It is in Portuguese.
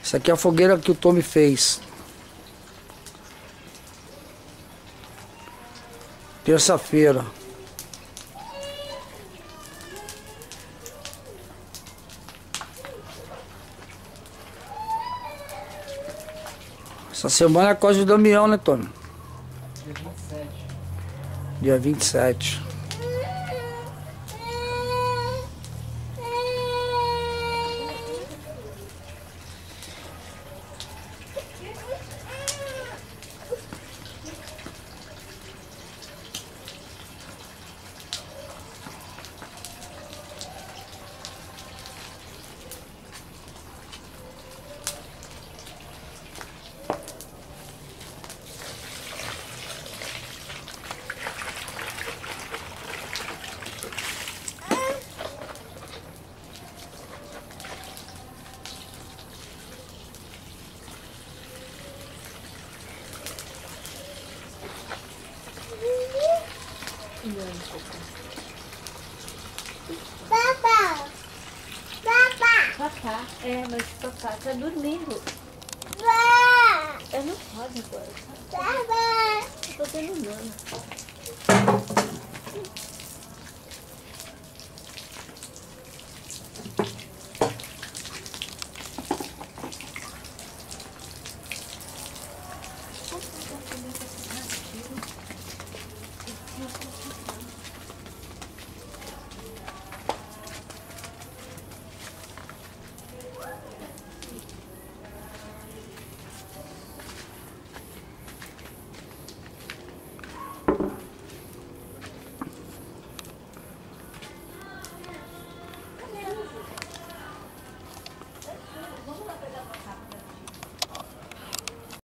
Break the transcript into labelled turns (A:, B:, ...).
A: Essa aqui é a fogueira que o Tommy fez. Terça-feira. Essa semana é a Cosme de Damião, né, Tommy?
B: Dia 27.
A: Dia 27.
C: Papá! Papá!
D: Papá, mas papá tá dormindo.
C: Papá!
D: Eu não pode agora.
C: Papá!
D: Tô fazendo nada.